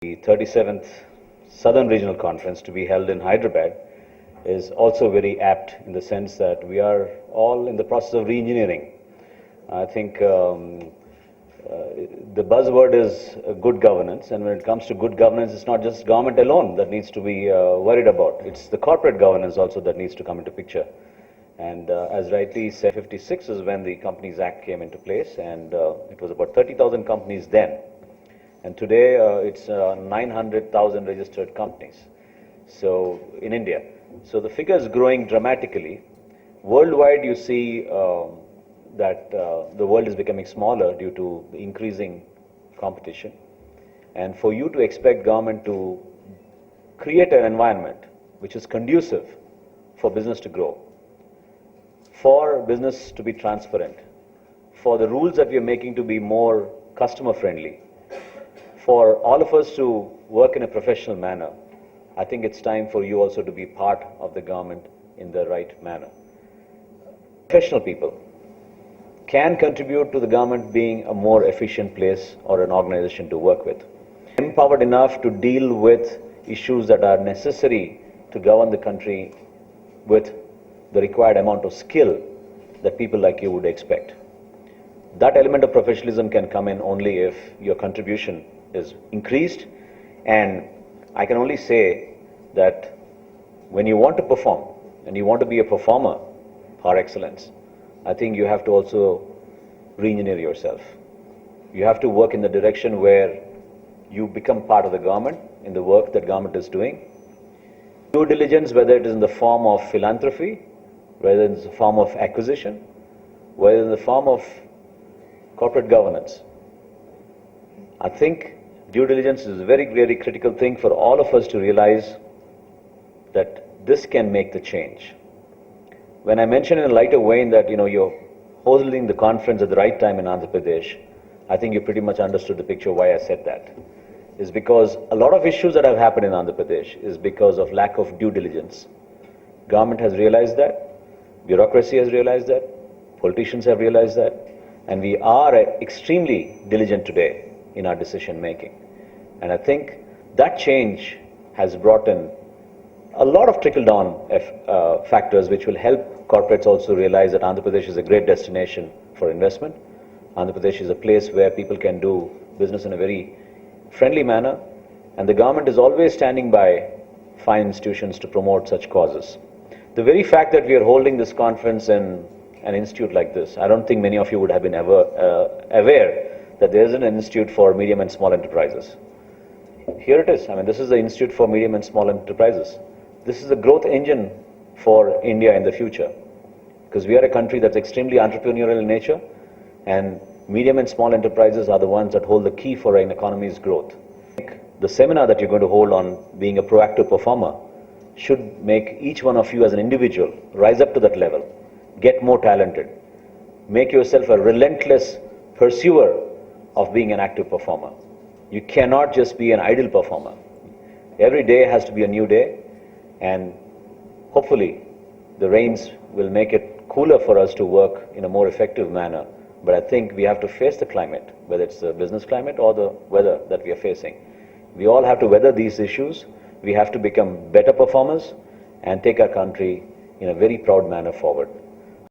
The 37th Southern Regional Conference to be held in Hyderabad is also very apt in the sense that we are all in the process of re-engineering. I think the buzzword is good governance, and when it comes to good governance, it's not just government alone that needs to be worried about. It's the corporate governance also that needs to come into picture. And as rightly said, 56 is when the Companies Act came into place, and it was about 30,000 companies then. And today it's 900,000 registered companies. So in India. So the figure is growing dramatically. Worldwide, you see that the world is becoming smaller due to the increasing competition. And for you to expect government to create an environment which is conducive for business to grow, for business to be transparent, for the rules that we are making to be more customer friendly, for all of us to work in a professional manner, I think it's time for you also to be part of the government in the right manner. Professional people can contribute to the government being a more efficient place or an organization to work with. Empowered enough to deal with issues that are necessary to govern the country with the required amount of skill that people like you would expect. That element of professionalism can come in only if your contribution is increased, and I can only say that when you want to perform and you want to be a performer par excellence, I think you have to also re-engineer yourself. You have to work in the direction where you become part of the government in the work that government is doing. Due diligence, whether it is in the form of philanthropy, whether it's in the form of acquisition, whether in the form of corporate governance. I think due diligence is a very, very critical thing for all of us to realize that this can make the change. When I mentioned in a lighter vein that you're holding the conference at the right time in Andhra Pradesh, I think you pretty much understood the picture why I said that. Is because a lot of issues that have happened in Andhra Pradesh is because of lack of due diligence. Government has realized that, bureaucracy has realized that, politicians have realized that, and we are extremely diligent today in our decision making. And I think that change has brought in a lot of trickle-down factors which will help corporates also realize that Andhra Pradesh is a great destination for investment. Andhra Pradesh is a place where people can do business in a very friendly manner, and the government is always standing by fine institutions to promote such causes. The very fact that we are holding this conference in an institute like this, I don't think many of you would have been ever aware that there is an institute for medium and small enterprises. Here it is. I mean, this is the Institute for Medium and Small Enterprises. This is a growth engine for India in the future, because we are a country that's extremely entrepreneurial in nature, and medium and small enterprises are the ones that hold the key for an economy's growth. The seminar that you're going to hold on being a proactive performer should make each one of you as an individual rise up to that level, get more talented, make yourself a relentless pursuer of being an active performer. You cannot just be an idle performer. Every day has to be a new day, and hopefully the rains will make it cooler for us to work in a more effective manner. But I think we have to face the climate, whether it's the business climate or the weather that we are facing. We all have to weather these issues. We have to become better performers and take our country in a very proud manner forward.